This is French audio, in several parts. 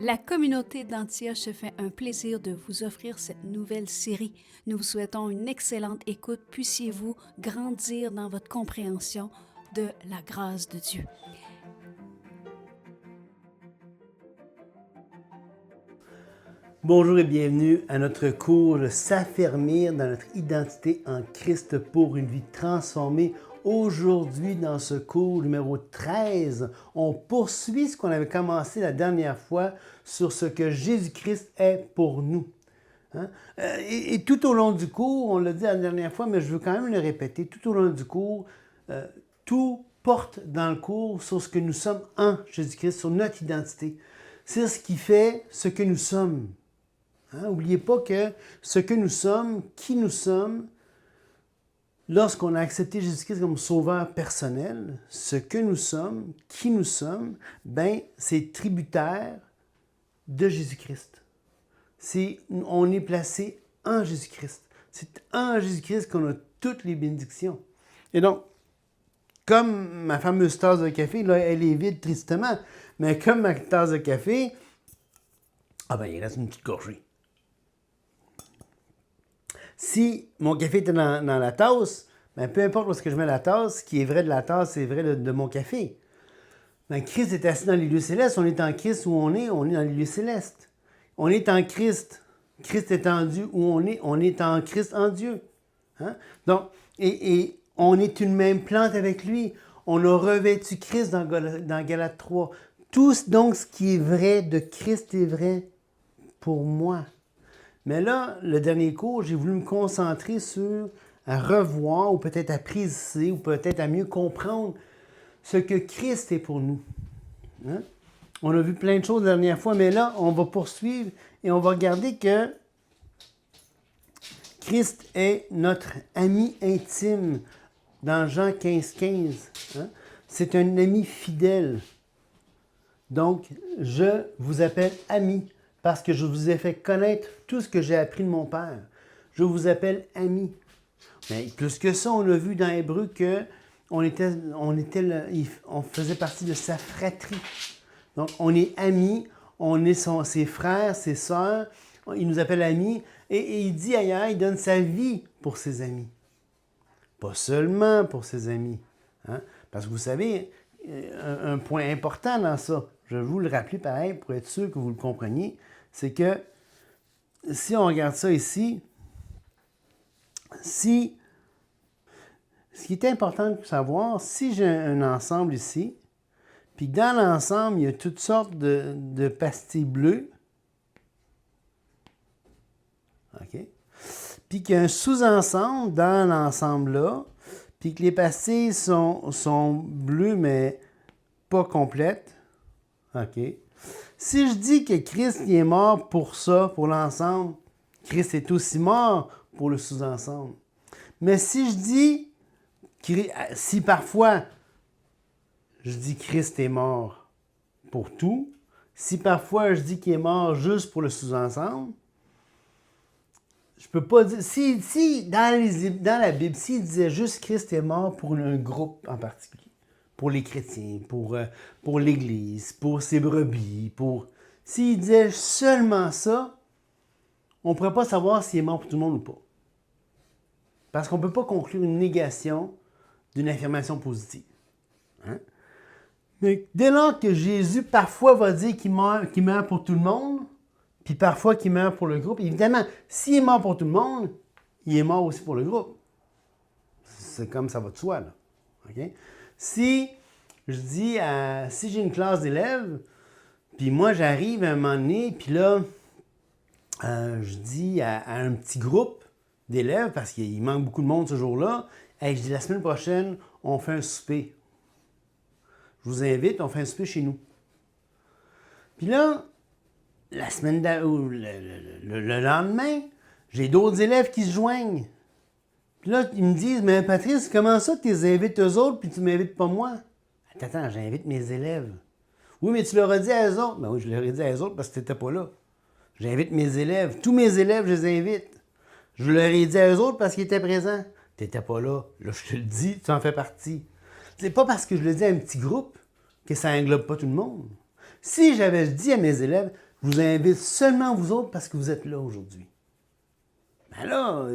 La communauté d'Antioche se fait un plaisir de vous offrir cette nouvelle série. Nous vous souhaitons une excellente écoute. Puissiez-vous grandir dans votre compréhension de la grâce de Dieu. Bonjour et bienvenue à notre cours « S'affermir dans notre identité en Christ pour une vie transformée ». Aujourd'hui, dans ce cours numéro 13, on poursuit ce qu'on avait commencé la dernière fois sur ce que Jésus-Christ est pour nous. Hein? Et tout au long du cours, on l'a dit la dernière fois, mais je veux quand même le répéter, tout au long du cours, tout porte dans le cours sur ce que nous sommes en Jésus-Christ, sur notre identité. C'est ce qui fait ce que nous sommes. N'oubliez pas que ce que nous sommes, qui nous sommes, lorsqu'on a accepté Jésus-Christ comme sauveur personnel, ce que nous sommes, qui nous sommes, c'est tributaire de Jésus-Christ. On est placé en Jésus-Christ. C'est en Jésus-Christ qu'on a toutes les bénédictions. Et donc, comme ma fameuse tasse de café, là, elle est vide tristement, mais comme ma tasse de café, il reste une petite gorgée. Si mon café était dans la tasse, peu importe où est-ce que je mets la tasse, ce qui est vrai de la tasse, c'est vrai de mon café. Christ est assis dans les lieux célestes, on est en Christ où on est dans les lieux célestes. On est en Christ, Christ est en Dieu où on est en Christ en Dieu. Donc, et on est une même plante avec lui. On a revêtu Christ dans Galates 3. Tout donc ce qui est vrai de Christ est vrai pour moi. Mais là, le dernier cours, j'ai voulu me concentrer sur à revoir ou peut-être à préciser ou peut-être à mieux comprendre ce que Christ est pour nous. On a vu plein de choses la dernière fois, mais là, on va poursuivre et on va regarder que Christ est notre ami intime dans Jean 15,15. C'est un ami fidèle. Donc, je vous appelle ami parce que je vous ai fait connaître tout ce que j'ai appris de mon Père. Je vous appelle ami. Mais plus que ça, on a vu dans Hébreu qu'on on faisait partie de sa fratrie. Donc, on est amis, on est ses frères, ses sœurs. Il nous appelle amis. Et il dit ailleurs, il donne sa vie pour ses amis. Pas seulement pour ses amis. Parce que vous savez, un point important dans ça, je vais vous le rappeler pareil pour être sûr que vous le compreniez, c'est que si on regarde ça ici, ce qui est important de savoir, si j'ai un ensemble ici, puis dans l'ensemble, il y a toutes sortes de pastilles bleues, OK? Puis qu'il y a un sous-ensemble dans l'ensemble-là, puis que les pastilles sont bleues, mais pas complètes, OK? Si je dis que Christ est mort pour ça, pour l'ensemble, Christ est aussi mort pour le sous-ensemble. Mais si je dis, si parfois je dis Christ est mort pour tout, si parfois je dis qu'il est mort juste pour le sous-ensemble, je peux pas dire. Si dans la Bible, s'il disait juste Christ est mort pour un groupe en particulier, pour les chrétiens, pour l'Église, pour ses brebis, s'il disait seulement ça, on ne pourrait pas savoir s'il est mort pour tout le monde ou pas. Parce qu'on ne peut pas conclure une négation d'une affirmation positive. Mais dès lors que Jésus parfois va dire qu'il meurt pour tout le monde, puis parfois qu'il meurt pour le groupe, évidemment, s'il est mort pour tout le monde, il est mort aussi pour le groupe. C'est comme ça va de soi, là. OK? Si j'ai une classe d'élèves, puis moi j'arrive à un moment donné, puis là, je dis à un petit groupe d'élèves, parce qu'il manque beaucoup de monde ce jour-là, je dis la semaine prochaine, on fait un souper. Je vous invite, on fait un souper chez nous. Puis là, la semaine le lendemain, j'ai d'autres élèves qui se joignent. Puis là, ils me disent, mais Patrice, comment ça tu les invites eux autres puis tu ne m'invites pas moi? Attends, j'invite mes élèves. Oui, mais tu leur as dit à eux autres. Ben oui, je leur ai dit à eux autres parce que tu n'étais pas là. J'invite mes élèves. Tous mes élèves, je les invite. Je leur ai dit à eux autres parce qu'ils étaient présents. Tu n'étais pas là. Là, je te le dis, tu en fais partie. C'est pas parce que je le dis à un petit groupe que ça englobe pas tout le monde. Si j'avais dit à mes élèves, Je vous invite seulement vous autres parce que vous êtes là aujourd'hui. Ben là,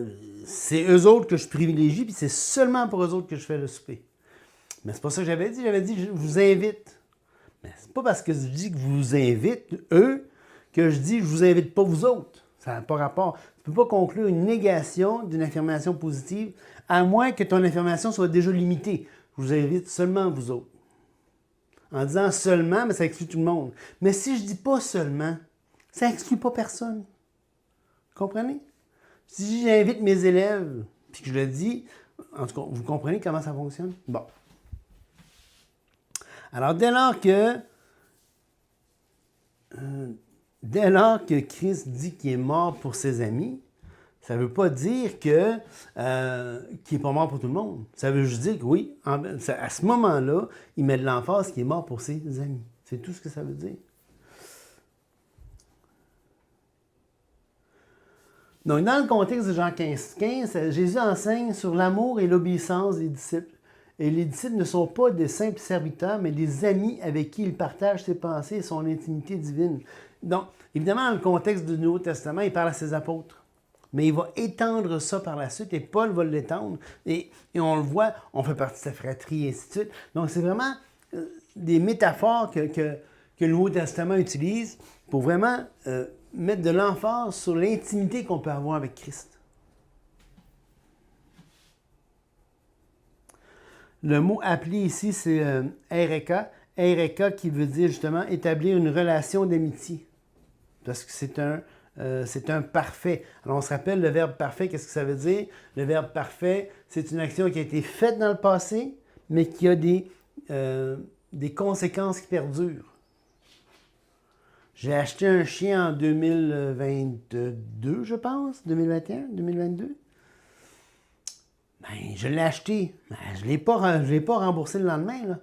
c'est eux autres que je privilégie, puis c'est seulement pour eux autres que je fais le souper. Mais c'est pas ça que j'avais dit. J'avais dit, je vous invite. Mais c'est pas parce que je dis que je vous invite, eux, que je dis, je vous invite pas vous autres. Ça n'a pas rapport. Tu ne peux pas conclure une négation d'une affirmation positive, à moins que ton affirmation soit déjà limitée. Je vous invite seulement vous autres. En disant seulement, mais ça exclut tout le monde. Mais si je dis pas seulement, ça exclut pas personne. Vous comprenez? Si j'invite mes élèves, puis que je le dis, en tout cas, vous comprenez comment ça fonctionne? Bon. Alors, dès lors que Christ dit qu'il est mort pour ses amis, ça ne veut pas dire qu'il n'est pas mort pour tout le monde. Ça veut juste dire que oui, à ce moment-là, il met de l'emphase qu'il est mort pour ses amis. C'est tout ce que ça veut dire. Donc, dans le contexte de Jean 15, Jésus enseigne sur l'amour et l'obéissance des disciples. Et les disciples ne sont pas des simples serviteurs, mais des amis avec qui il partage ses pensées et son intimité divine. Donc, évidemment, dans le contexte du Nouveau Testament, il parle à ses apôtres. Mais il va étendre ça par la suite, et Paul va l'étendre. Et on le voit, on fait partie de sa fratrie, et ainsi de suite. Donc, c'est vraiment des métaphores que le Nouveau Testament utilise pour vraiment mettre de l'emphase sur l'intimité qu'on peut avoir avec Christ. Le mot appelé ici, c'est Eureka. Eureka qui veut dire justement établir une relation d'amitié. Parce que c'est un parfait. Alors on se rappelle le verbe parfait, qu'est-ce que ça veut dire? Le verbe parfait, c'est une action qui a été faite dans le passé, mais qui a des conséquences qui perdurent. J'ai acheté un chien en 2022, je pense, 2021, 2022. Ben, je l'ai acheté. Ben, je ne l'ai pas remboursé le lendemain, là.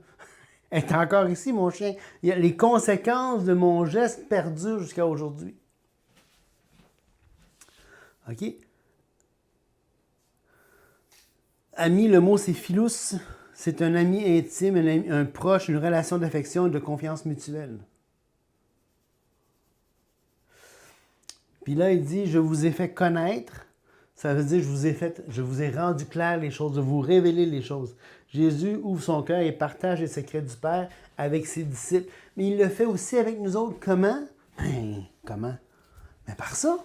Elle est encore ici, mon chien. Les conséquences de mon geste perdurent jusqu'à aujourd'hui. OK? Ami, le mot c'est philous. C'est un ami intime, un proche, une relation d'affection et de confiance mutuelle. Puis là, il dit, je vous ai fait connaître. Ça veut dire, je vous ai rendu clair les choses, de vous révéler les choses. Jésus ouvre son cœur et partage les secrets du Père avec ses disciples. Mais il le fait aussi avec nous autres. Comment? Ben, comment? Ben, par ça.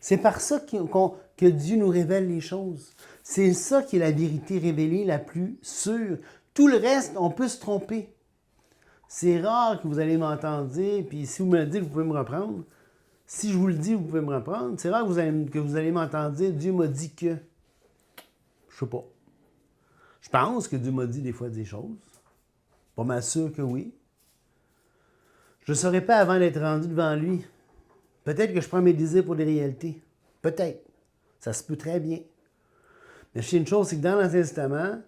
C'est par ça que Dieu nous révèle les choses. C'est ça qui est la vérité révélée la plus sûre. Tout le reste, on peut se tromper. C'est rare que vous allez m'entendre dire, puis si vous me le dites, vous pouvez me reprendre. Si je vous le dis, vous pouvez me reprendre. C'est rare que vous allez m'entendre dire « Dieu m'a dit que... » Je sais pas. Je pense que Dieu m'a dit des fois des choses. Pas mal sûr que oui. Je ne saurais pas avant d'être rendu devant lui. Peut-être que je prends mes désirs pour des réalités. Peut-être. Ça se peut très bien. Mais je sais une chose, c'est que dans l'Ancien Testament,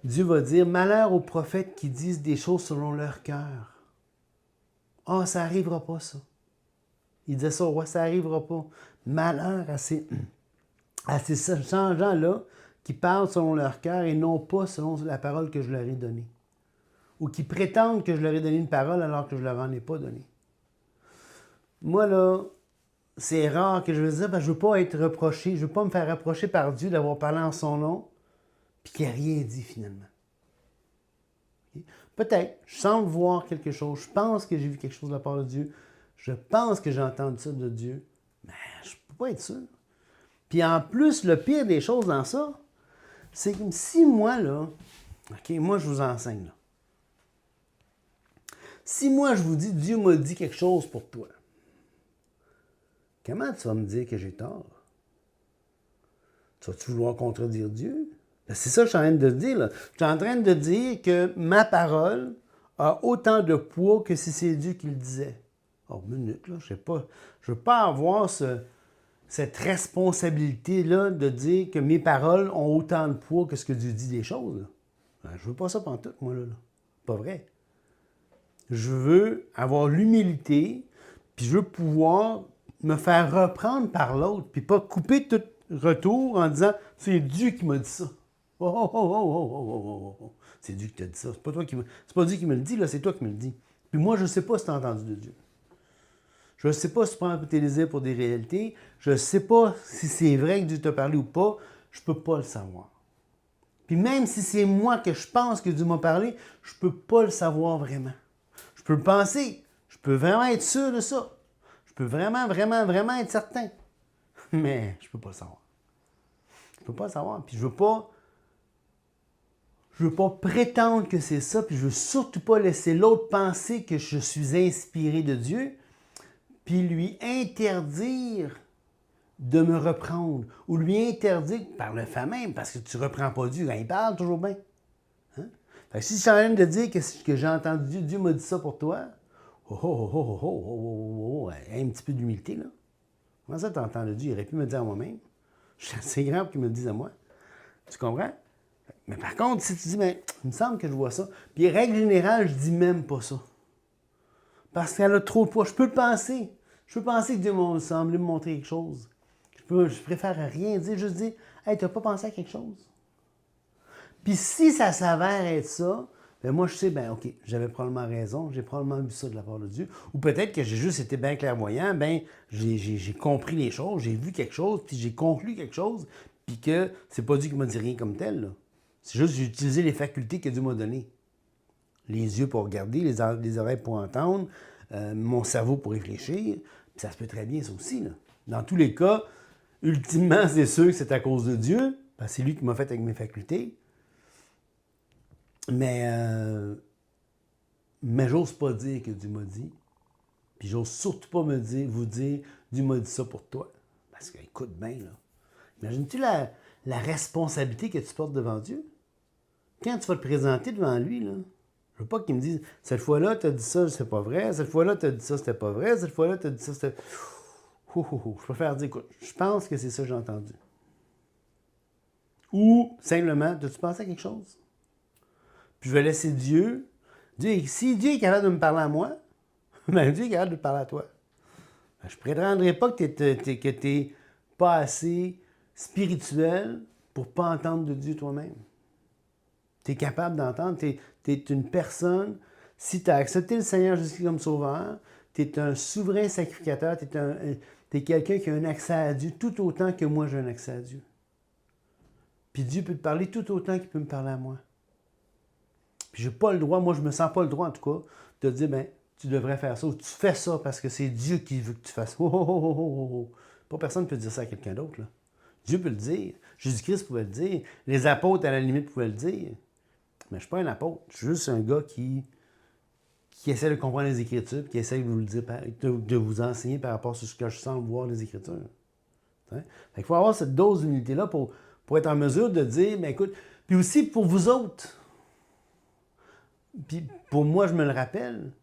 Dieu va dire « Malheur aux prophètes qui disent des choses selon leur cœur. » Ah, ça n'arrivera pas, ça. Il disait ça au roi, ça n'arrivera pas. Malheur à ces gens-là qui parlent selon leur cœur et non pas selon la parole que je leur ai donnée. Ou qui prétendent que je leur ai donné une parole alors que je ne leur en ai pas donné. Moi, là, c'est rare que je veux dire, je ne veux pas être reproché, je ne veux pas me faire reprocher par Dieu d'avoir parlé en son nom, puis qu'il n'a rien dit finalement. Okay? Peut-être, je semble voir quelque chose, je pense que j'ai vu quelque chose de la part de Dieu, je pense que j'ai entendu ça de Dieu, mais je ne peux pas être sûr. Puis en plus, le pire des choses dans ça, c'est que si moi, là, OK, moi je vous enseigne, là. Si moi je vous dis, Dieu m'a dit quelque chose pour toi, comment tu vas me dire que j'ai tort? Tu vas-tu vouloir contredire Dieu? C'est ça que je suis en train de te dire, là. Je suis en train de dire que ma parole a autant de poids que si c'est Dieu qui le disait. Oh, minute, là, je ne veux pas avoir cette responsabilité-là de dire que mes paroles ont autant de poids que ce que Dieu dit des choses. Ben, je ne veux pas ça pantoute, moi, là. Pas vrai. Je veux avoir l'humilité, puis je veux pouvoir me faire reprendre par l'autre, puis pas couper tout retour en disant « c'est Dieu qui m'a dit ça ». Oh, oh, oh, oh, oh, oh, oh, oh. C'est Dieu qui t'a dit ça. C'est pas Dieu qui me le dit, là, c'est toi qui me le dis. Puis moi, je ne sais pas si tu as entendu de Dieu. Je ne sais pas si tu prends tes désirs pour des réalités. Je ne sais pas si c'est vrai que Dieu t'a parlé ou pas. Je ne peux pas le savoir. Puis même si c'est moi que je pense que Dieu m'a parlé, je ne peux pas le savoir vraiment. Je peux le penser. Je peux vraiment être sûr de ça. Je peux vraiment, vraiment, vraiment être certain. Mais je ne peux pas le savoir. Je ne peux pas le savoir. Puis je veux pas prétendre que c'est ça. Puis je ne veux surtout pas laisser l'autre penser que je suis inspiré de Dieu. Puis lui interdire de me reprendre, ou lui interdire, par le fait même, parce que tu ne reprends pas Dieu quand il parle, toujours bien. Hein? Fait que si je suis en train de dire que j'ai entendu Dieu m'a dit ça pour toi, un petit peu d'humilité, là. Comment ça, tu as entendu Dieu? Il aurait pu me dire à moi-même. Je suis assez grand pour qu'il me le dise à moi. Tu comprends? Mais par contre, si tu dis, ben, il me semble que je vois ça, puis règle générale, je dis même pas ça. Parce qu'elle a trop de poids. Je peux le penser. Je peux penser que Dieu m'a semblé me montrer quelque chose. Je préfère rien dire, juste dire, hey, tu n'as pas pensé à quelque chose? Puis si ça s'avère être ça, ben moi je sais, ben OK, j'avais probablement raison, j'ai probablement vu ça de la part de Dieu. Ou peut-être que j'ai juste été bien clairvoyant, ben j'ai compris les choses, j'ai vu quelque chose, puis j'ai conclu quelque chose, puis que c'est pas Dieu qui m'a dit rien comme tel, là. C'est juste que j'ai utilisé les facultés que Dieu m'a données. Les yeux pour regarder, les oreilles pour entendre, mon cerveau pour réfléchir, puis ça se peut très bien ça aussi, là. Dans tous les cas, ultimement, c'est sûr que c'est à cause de Dieu, parce que c'est lui qui m'a fait avec mes facultés. Mais j'ose pas dire que Dieu m'a dit. Puis j'ose surtout pas vous dire, Dieu m'a dit ça pour toi. Parce que, écoute bien, là. Imagines-tu la responsabilité que tu portes devant Dieu? Quand tu vas te présenter devant lui, là, je veux pas qu'il me dise, cette fois-là, tu as dit ça, c'est pas vrai. Cette fois-là, tu as dit ça, c'était pas vrai. Cette fois-là, tu as dit ça, c'était... Je préfère dire, écoute, je pense que c'est ça que j'ai entendu. Ou, simplement, as-tu pensé à quelque chose? Puis je vais laisser Dieu. Si Dieu est capable de me parler à moi, ben Dieu est capable de te parler à toi. Ben, je ne prétendrai pas que tu n'es pas assez spirituel pour ne pas entendre de Dieu toi-même. Tu es capable d'entendre. Tu es une personne. Si tu as accepté le Seigneur Jésus comme sauveur, tu es un souverain sacrificateur. Tu es quelqu'un qui a un accès à Dieu tout autant que moi j'ai un accès à Dieu. Puis Dieu peut te parler tout autant qu'il peut me parler à moi. Puis j'ai pas le droit, moi je me sens pas le droit en tout cas, de te dire, ben, tu devrais faire ça, ou tu fais ça parce que c'est Dieu qui veut que tu fasses. Pas personne ne peut dire ça à quelqu'un d'autre, là. Dieu peut le dire. Jésus-Christ pouvait le dire. Les apôtres, à la limite, pouvaient le dire. Mais je ne suis pas un apôtre. Je suis juste un gars qui essaie de comprendre les Écritures, qui essaie de vous le dire, de vous enseigner par rapport à ce que je sens voir les Écritures. Il faut avoir cette dose d'humilité-là pour être en mesure de dire, mais écoute, puis aussi pour vous autres. Puis pour moi, je me le rappelle.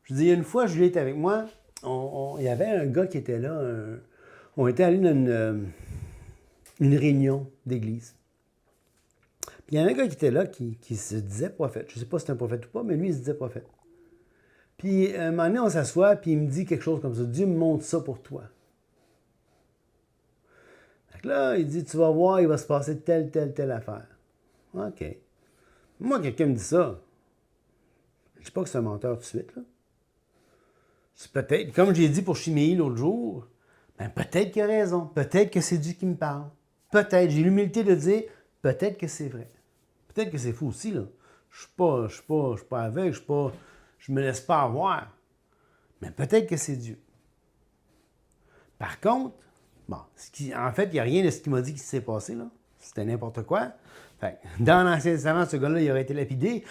Je dis, une fois, Julie était avec moi, il y avait un gars qui était là, on était allés dans une réunion d'église. Puis il y avait un gars qui était là qui se disait prophète. Je ne sais pas si c'est un prophète ou pas, mais lui, il se disait prophète. Puis un moment donné, on s'assoit, puis il me dit quelque chose comme ça. Dieu me montre ça pour toi. Fait que là, il dit, tu vas voir, il va se passer telle affaire. OK. Moi, quelqu'un me dit ça. Je ne dis pas que c'est un menteur tout de suite, là. C'est peut-être, comme j'ai dit pour Chiméi l'autre jour, ben peut-être qu'il a raison. Peut-être que c'est Dieu qui me parle. Peut-être. J'ai l'humilité de dire, peut-être que c'est vrai. Peut-être que c'est faux aussi, là. Je suis pas aveugle, je me laisse pas avoir. Mais peut-être que c'est Dieu. Par contre, bon, en fait, il n'y a rien de ce qu'il m'a dit qui s'est passé, là. C'était n'importe quoi. Fait, dans l'Ancien Testament, ce gars-là, il aurait été lapidé.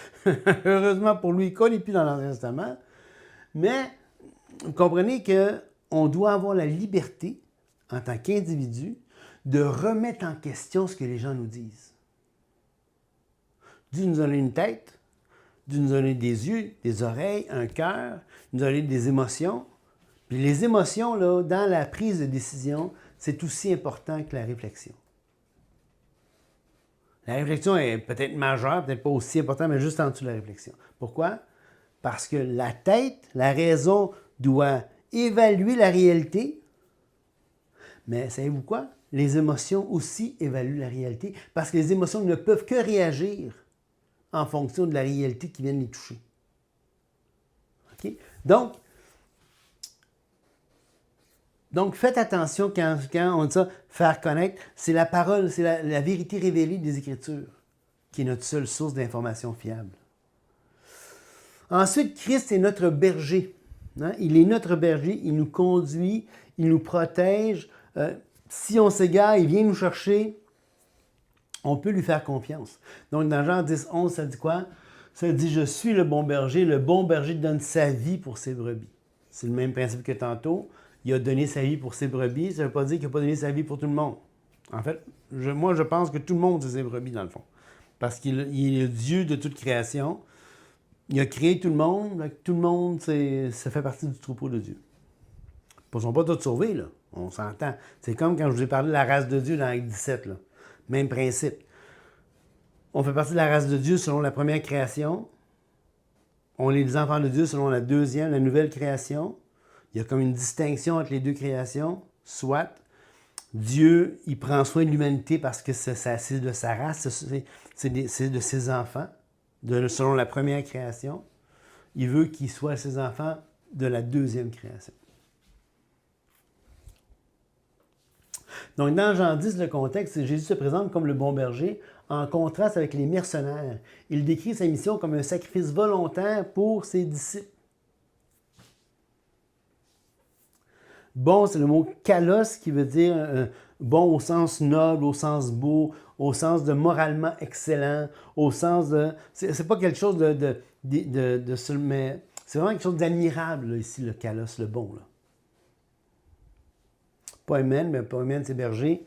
Heureusement pour lui, il n'est plus dans l'Ancien Testament. Mais vous comprenez qu'on doit avoir la liberté, en tant qu'individu, de remettre en question ce que les gens nous disent. Dieu nous a donné une tête, Dieu nous a donné des yeux, des oreilles, un cœur, il nous a donné des émotions. Puis les émotions, là, dans la prise de décision, c'est aussi important que la réflexion. La réflexion est peut-être majeure, peut-être pas aussi importante, mais juste en dessous de la réflexion. Pourquoi? Parce que la tête, la raison, doit évaluer la réalité. Mais savez-vous quoi? Les émotions aussi évaluent la réalité parce que les émotions ne peuvent que réagir en fonction de la réalité qui vient de les toucher. OK? Donc, Donc, faites attention quand on dit ça, faire connaître, c'est la parole, c'est la vérité révélée des Écritures qui est notre seule source d'information fiable. Ensuite, Christ est notre berger. Hein? Il est notre berger, il nous conduit, il nous protège. Si on s'égare, il vient nous chercher, on peut lui faire confiance. Donc, dans Jean 10, 11, ça dit quoi? Ça dit « Je suis le bon berger donne sa vie pour ses brebis. » C'est le même principe que tantôt. Il a donné sa vie pour ses brebis, ça ne veut pas dire qu'il n'a pas donné sa vie pour tout le monde. En fait, moi, je pense que tout le monde, c'est ses brebis, dans le fond. Parce qu'il est le Dieu de toute création. Il a créé tout le monde. Tout le monde, ça fait partie du troupeau de Dieu. Ils ne sont pas tous sauvés, là. On s'entend. C'est comme quand je vous ai parlé de la race de Dieu dans Acte 17, là. Même principe. On fait partie de la race de Dieu selon la première création. On est les enfants de Dieu selon la deuxième, la nouvelle création. Il y a comme une distinction entre les deux créations. Soit Dieu, il prend soin de l'humanité parce que c'est de sa race, c'est de ses enfants, selon la première création. Il veut qu'ils soient ses enfants de la deuxième création. Donc, dans Jean 10, le contexte, c'est Jésus se présente comme le bon berger, en contraste avec les mercenaires. Il décrit sa mission comme un sacrifice volontaire pour ses disciples. Bon, c'est le mot kalos qui veut dire bon au sens noble, au sens beau, au sens de moralement excellent, au sens de... C'est pas quelque chose mais c'est vraiment quelque chose d'admirable, là, ici, le kalos, le bon. Là. Pas humaine, mais pas humaine, c'est berger.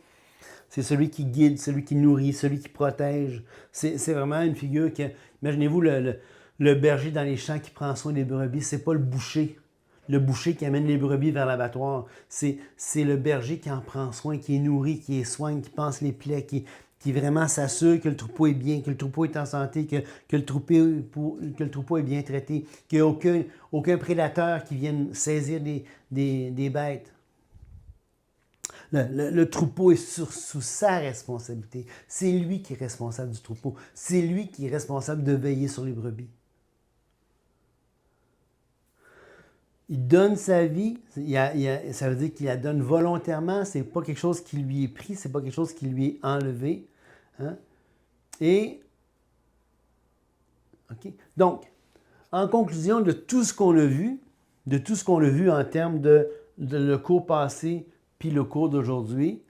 C'est celui qui guide, celui qui nourrit, celui qui protège. C'est vraiment une figure que... Imaginez-vous le berger dans les champs qui prend soin des brebis. C'est pas le boucher. Le boucher qui amène les brebis vers l'abattoir. C'est le berger qui en prend soin, qui est nourri, qui les soigne, qui panse les plaies, qui vraiment s'assure que le troupeau est bien, que le troupeau est en santé, que le troupeau est bien traité, qu'il n'y a aucun prédateur qui vienne saisir des bêtes. Le troupeau est sous sa responsabilité. C'est lui qui est responsable du troupeau. C'est lui qui est responsable de veiller sur les brebis. Il donne sa vie, ça veut dire qu'il la donne volontairement, c'est pas quelque chose qui lui est pris, c'est pas quelque chose qui lui est enlevé. Hein? Et, OK. Donc, en conclusion de tout ce qu'on a vu, en termes de le cours passé puis le cours d'aujourd'hui,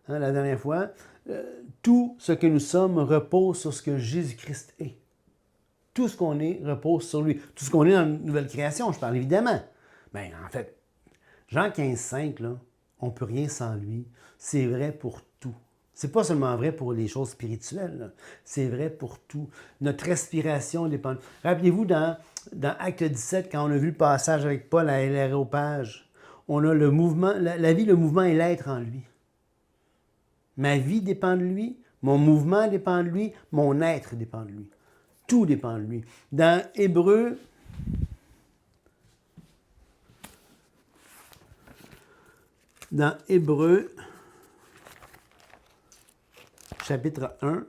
hein, la dernière fois, tout ce que nous sommes repose sur ce que Jésus-Christ est. Tout ce qu'on est repose sur lui. Tout ce qu'on est dans une nouvelle création, je parle évidemment. Bien, en fait, Jean 15, 5, là, on ne peut rien sans lui. C'est vrai pour tout. C'est pas seulement vrai pour les choses spirituelles, là. C'est vrai pour tout. Notre respiration dépend. Rappelez-vous, dans Acte 17, quand on a vu le passage avec Paul à l'Aréopage, on a le mouvement, la vie, le mouvement et l'être en lui. Ma vie dépend de lui, mon mouvement dépend de lui, mon être dépend de lui. Tout dépend de lui. Dans Hébreux, chapitre 1,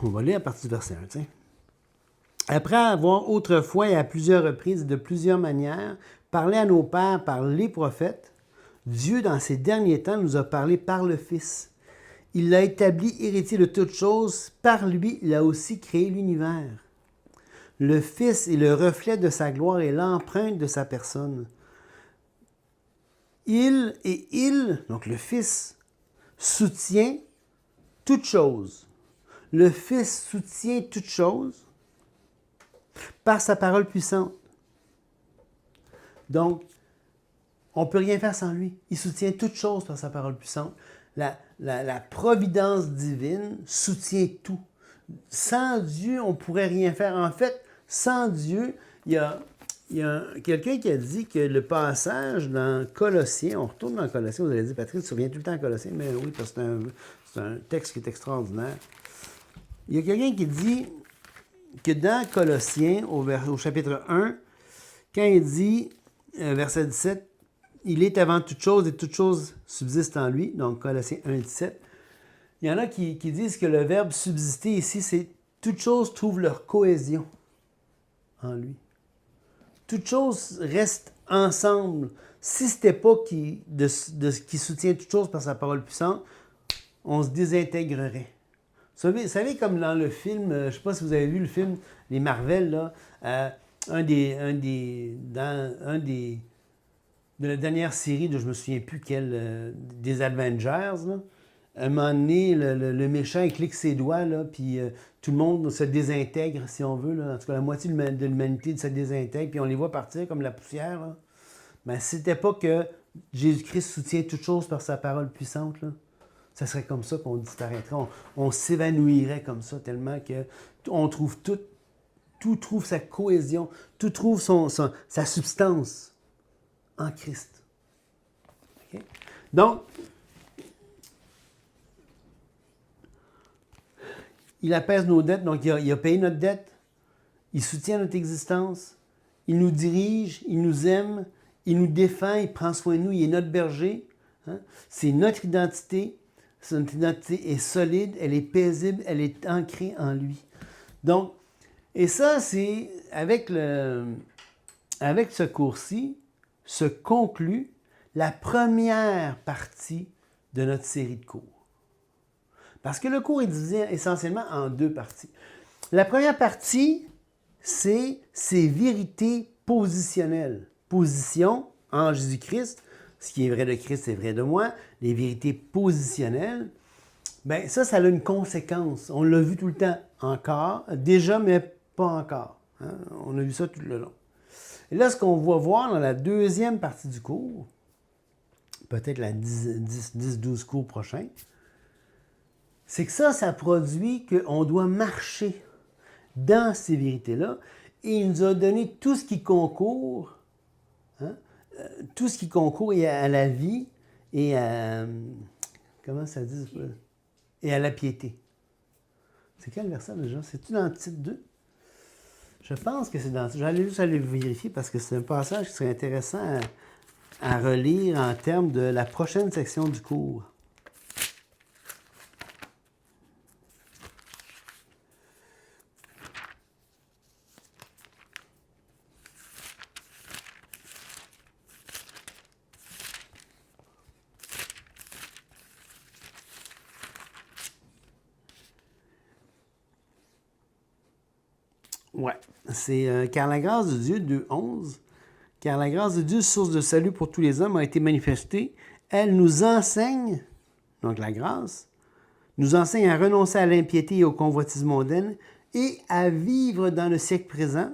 on va lire à partir du verset 1. Tiens. Après avoir autrefois et à plusieurs reprises et de plusieurs manières parlé à nos pères par les prophètes, Dieu, dans ces derniers temps, nous a parlé par le Fils. Il l'a établi héritier de toutes choses. Par lui, il a aussi créé l'univers. Le Fils est le reflet de sa gloire et l'empreinte de sa personne. Donc le Fils, soutient toutes choses. Le Fils soutient toutes choses par sa parole puissante. Donc, on ne peut rien faire sans lui. Il soutient toutes choses par sa parole puissante. La providence divine soutient tout. Sans Dieu, on ne pourrait rien faire. En fait, sans Dieu, il y a quelqu'un qui a dit que le passage dans Colossiens, on retourne dans Colossiens, vous allez dire, Patrick, tu te souviens tout le temps de Colossiens, mais oui, parce que c'est un texte qui est extraordinaire. Il y a quelqu'un qui dit que dans Colossiens, au chapitre 1, quand il dit, verset 17, « Il est avant toute chose et toute chose subsiste en lui », donc Colossiens 1, 17, il y en a qui disent que le verbe « subsister » ici, c'est « Toutes choses trouvent leur cohésion en lui. Toutes choses restent ensemble. Si ce n'était pas qui soutient toutes choses par sa parole puissante, on se désintégrerait. Vous savez comme dans le film, je ne sais pas si vous avez vu le film Les Marvel, là, de la dernière série, je ne me souviens plus quelle, des Avengers, là. À un moment donné, le méchant il clique ses doigts, là, puis tout le monde se désintègre, si on veut. Là. En tout cas, la moitié de l'humanité se désintègre, puis on les voit partir comme la poussière. Là. Mais si c'était pas que Jésus-Christ soutient toutes choses par sa parole puissante, là, ça serait comme ça qu'on disparaîtrait. On s'évanouirait comme ça, tellement que on trouve tout trouve sa cohésion, tout trouve sa substance en Christ. Okay? Donc, il apaise nos dettes, donc il a payé notre dette, il soutient notre existence, il nous dirige, il nous aime, il nous défend, il prend soin de nous, il est notre berger. Hein? C'est notre identité est solide, elle est paisible, elle est ancrée en lui. Donc, et ça, c'est avec ce cours-ci, se conclut la première partie de notre série de cours. Parce que le cours est divisé essentiellement en deux parties. La première partie, c'est ses vérités positionnelles. Position en Jésus-Christ, ce qui est vrai de Christ est vrai de moi, les vérités positionnelles, bien ça a une conséquence. On l'a vu tout le temps, encore, déjà, mais pas encore. Hein? On a vu ça tout le long. Et là, ce qu'on va voir dans la deuxième partie du cours, peut-être la 10-12 cours prochains, c'est que ça produit qu'on doit marcher dans ces vérités-là. Et il nous a donné tout ce qui concourt, hein, tout ce qui concourt à la vie et à... Comment ça dit? Et à la piété. C'est quel verset déjà? C'est-tu dans le titre 2? Je pense que c'est dans... J'allais juste aller vérifier parce que c'est un passage qui serait intéressant à relire en termes de la prochaine section du cours. Ouais, c'est car la grâce de Dieu, 2.11, car la grâce de Dieu, source de salut pour tous les hommes, a été manifestée. Elle nous enseigne, donc la grâce, nous enseigne à renoncer à l'impiété et aux convoitises mondaines et à vivre dans le siècle présent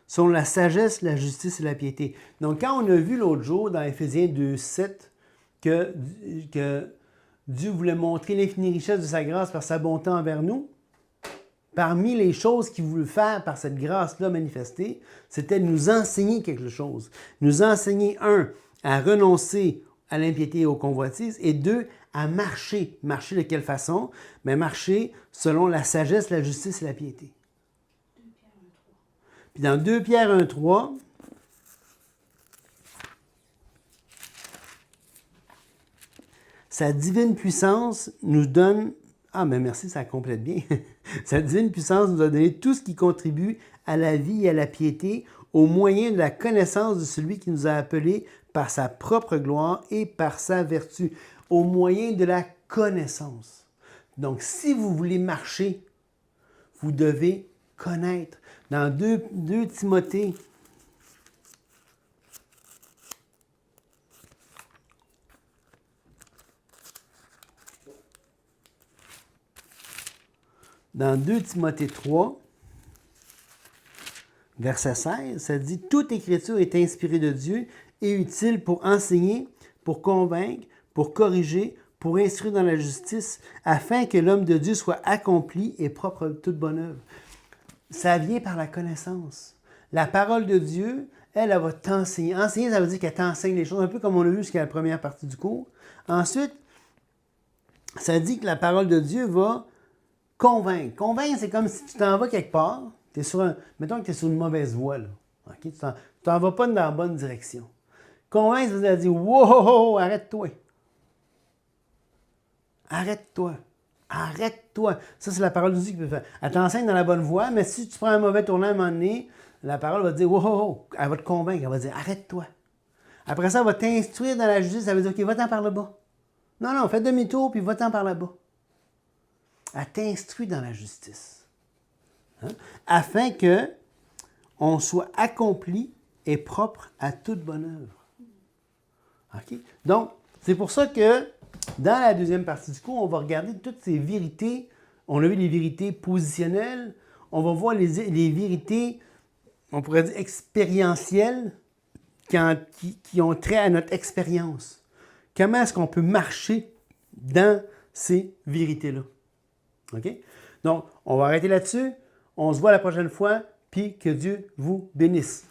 selon la sagesse, la justice et la piété. Donc, quand on a vu l'autre jour dans Éphésiens 2.7 que Dieu voulait montrer l'infinie richesse de sa grâce par sa bonté envers nous, parmi les choses qu'il voulait faire par cette grâce-là manifestée, c'était de nous enseigner quelque chose. Nous enseigner, un, à renoncer à l'impiété et aux convoitises, et deux, à marcher. Marcher de quelle façon? Mais marcher selon la sagesse, la justice et la piété. Puis dans 2 Pierre 1.3, sa divine puissance nous donne... Ah, mais merci, ça complète bien. Sa divine puissance nous a donné tout ce qui contribue à la vie et à la piété au moyen de la connaissance de celui qui nous a appelés par sa propre gloire et par sa vertu. Au moyen de la connaissance. Donc, si vous voulez marcher, vous devez connaître. Dans 2 Timothée, dans 2 Timothée 3, verset 16, ça dit « Toute écriture est inspirée de Dieu et utile pour enseigner, pour convaincre, pour corriger, pour instruire dans la justice, afin que l'homme de Dieu soit accompli et propre de toute bonne œuvre. » Ça vient par la connaissance. La parole de Dieu, elle va t'enseigner. Enseigner, ça veut dire qu'elle t'enseigne les choses, un peu comme on l'a vu jusqu'à la première partie du cours. Ensuite, ça dit que la parole de Dieu va convaincre. Convaincre, c'est comme si tu t'en vas quelque part, mettons que tu es sur une mauvaise voie, là. Okay? Tu t'en vas pas dans la bonne direction. Convaincre, ça veut dire « Wow, arrête-toi! Arrête-toi! Arrête-toi. Ça, c'est la parole de Dieu qui peut faire. Elle t'enseigne dans la bonne voie, mais si tu prends un mauvais tournant à un moment donné, la parole va te dire, wow, wow, wow. Elle va te convaincre, elle va te dire, arrête-toi. Après ça, elle va t'instruire dans la justice, elle va dire, OK, va-t'en par là-bas. Non, fais demi-tour, puis va-t'en par là-bas. Elle t'instruit dans la justice. Hein? Afin que on soit accompli et propre à toute bonne œuvre. OK? Donc, c'est pour ça que dans la deuxième partie du cours, on va regarder toutes ces vérités. On a vu les vérités positionnelles. On va voir les vérités, on pourrait dire expérientielles, qui ont trait à notre expérience. Comment est-ce qu'on peut marcher dans ces vérités-là? OK? Donc, on va arrêter là-dessus. On se voit la prochaine fois, puis que Dieu vous bénisse.